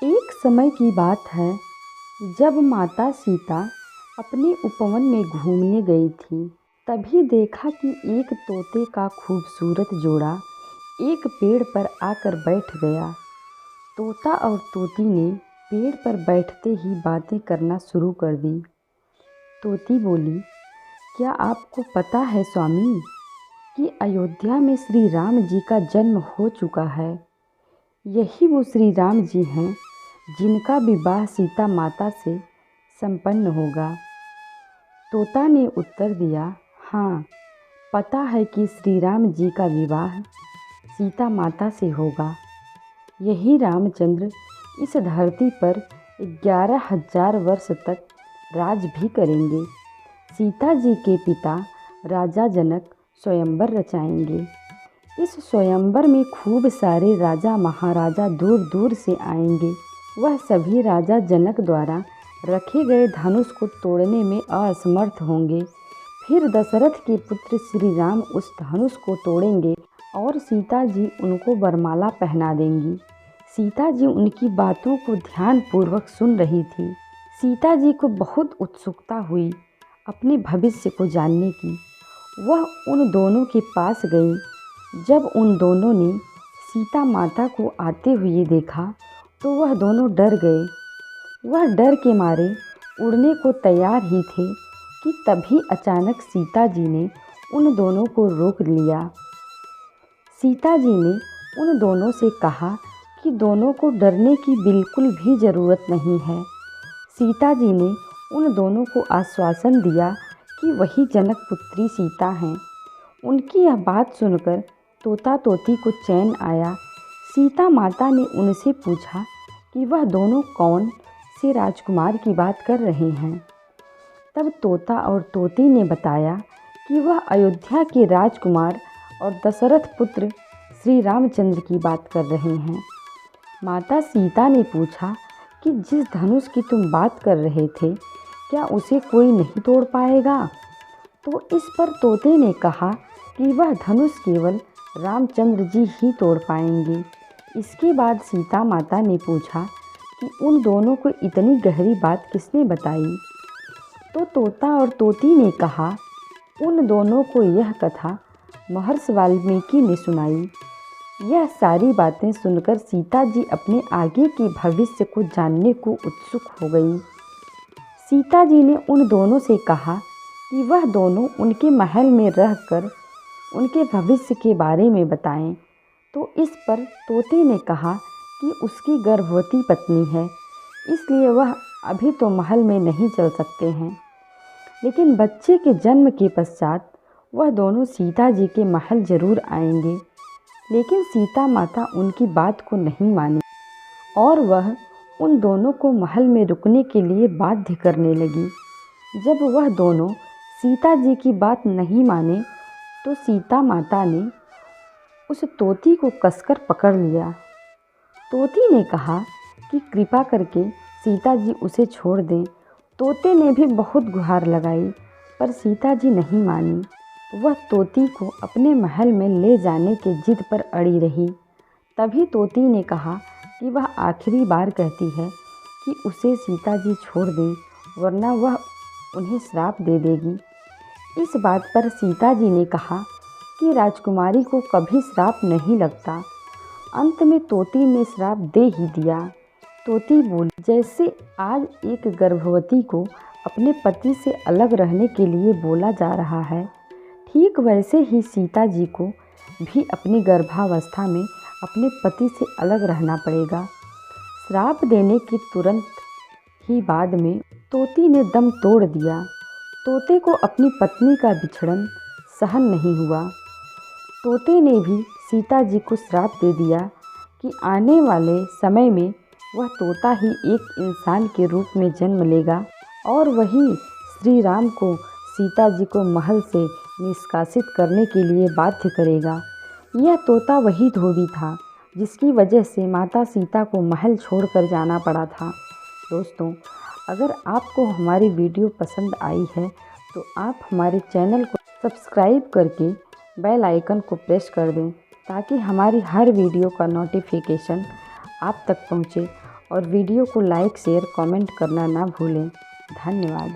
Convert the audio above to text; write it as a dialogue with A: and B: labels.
A: एक समय की बात है जब माता सीता अपने उपवन में घूमने गई थी। तभी देखा कि एक तोते का खूबसूरत जोड़ा एक पेड़ पर आकर बैठ गया। तोता और तोती ने पेड़ पर बैठते ही बातें करना शुरू कर दी। तोती बोली, क्या आपको पता है स्वामी कि अयोध्या में श्री राम जी का जन्म हो चुका है। यही वो श्री राम जी हैं जिनका विवाह सीता माता से संपन्न होगा। तोता ने उत्तर दिया, हाँ, पता है कि श्री राम जी का विवाह सीता माता से होगा। यही रामचंद्र इस धरती पर 11,000 वर्ष तक राज भी करेंगे। सीता जी के पिता राजा जनक स्वयंवर रचाएंगे। इस स्वयंवर में खूब सारे राजा महाराजा दूर दूर से आएंगे। वह सभी राजा जनक द्वारा रखे गए धनुष को तोड़ने में असमर्थ होंगे। फिर दशरथ के पुत्र श्री राम उस धनुष को तोड़ेंगे और सीता जी उनको वरमाला पहना देंगी। सीता जी उनकी बातों को ध्यानपूर्वक सुन रही थी। सीता जी को बहुत उत्सुकता हुई अपने भविष्य को जानने की। वह उन दोनों के पास गई। जब उन दोनों ने सीता माता को आते हुए देखा तो वह दोनों डर गए। वह डर के मारे उड़ने को तैयार ही थे कि तभी अचानक सीता जी ने उन दोनों को रोक लिया। सीता जी ने उन दोनों से कहा कि दोनों को डरने की बिल्कुल भी ज़रूरत नहीं है। सीता जी ने उन दोनों को आश्वासन दिया कि वही जनक पुत्री सीता हैं। उनकी यह बात सुनकर तोता तोती को चैन आया। सीता माता ने उनसे पूछा कि वह दोनों कौन से राजकुमार की बात कर रहे हैं। तब तोता और तोती ने बताया कि वह अयोध्या के राजकुमार और दशरथ पुत्र श्री रामचंद्र की बात कर रहे हैं। माता सीता ने पूछा कि जिस धनुष की तुम बात कर रहे थे, क्या उसे कोई नहीं तोड़ पाएगा? तो इस पर तोते ने कहा कि वह धनुष केवल रामचंद्र जी ही तोड़ पाएंगे। इसके बाद सीता माता ने पूछा कि उन दोनों को इतनी गहरी बात किसने बताई? तो तोता और तोती ने कहा, उन दोनों को यह कथा महर्षि वाल्मीकि ने सुनाई। यह सारी बातें सुनकर सीता जी अपने आगे के भविष्य को जानने को उत्सुक हो गई। सीता जी ने उन दोनों से कहा कि वह दोनों उनके महल में रहकर उनके भविष्य के बारे में बताएं। तो इस पर तोते ने कहा कि उसकी गर्भवती पत्नी है, इसलिए वह अभी तो महल में नहीं चल सकते हैं, लेकिन बच्चे के जन्म के पश्चात वह दोनों सीता जी के महल जरूर आएंगे। लेकिन सीता माता उनकी बात को नहीं मानी और वह उन दोनों को महल में रुकने के लिए बाध्य करने लगी। जब वह दोनों सीता जी की बात नहीं माने तो सीता माता ने उस तोती को कसकर पकड़ लिया। तोती ने कहा कि कृपा करके सीता जी उसे छोड़ दें। तोते ने भी बहुत गुहार लगाई पर सीता जी नहीं मानी। वह तोती को अपने महल में ले जाने के जिद पर अड़ी रही। तभी तोती ने कहा कि वह आखिरी बार कहती है कि उसे सीता जी छोड़ दें, वरना वह उन्हें श्राप दे देगी। इस बात पर सीता जी ने कहा कि राजकुमारी को कभी श्राप नहीं लगता। अंत में तोती ने श्राप दे ही दिया। तोती बोली, जैसे आज एक गर्भवती को अपने पति से अलग रहने के लिए बोला जा रहा है, ठीक वैसे ही सीता जी को भी अपनी गर्भावस्था में अपने पति से अलग रहना पड़ेगा। श्राप देने की तुरंत ही बाद में तोती ने दम तोड़ दिया। तोते को अपनी पत्नी का बिछड़न सहन नहीं हुआ। तोते ने भी सीता जी को श्राप दे दिया कि आने वाले समय में वह तोता ही एक इंसान के रूप में जन्म लेगा और वही श्री राम को सीता जी को महल से निष्कासित करने के लिए बाध्य करेगा। यह तोता वही धोबी था जिसकी वजह से माता सीता को महल छोड़कर जाना पड़ा था। दोस्तों, अगर आपको हमारी वीडियो पसंद आई है तो आप हमारे चैनल को सब्सक्राइब करके बेल आइकन को प्रेस कर दें ताकि हमारी हर वीडियो का नोटिफिकेशन आप तक पहुंचे और वीडियो को लाइक शेयर कमेंट करना ना भूलें। धन्यवाद।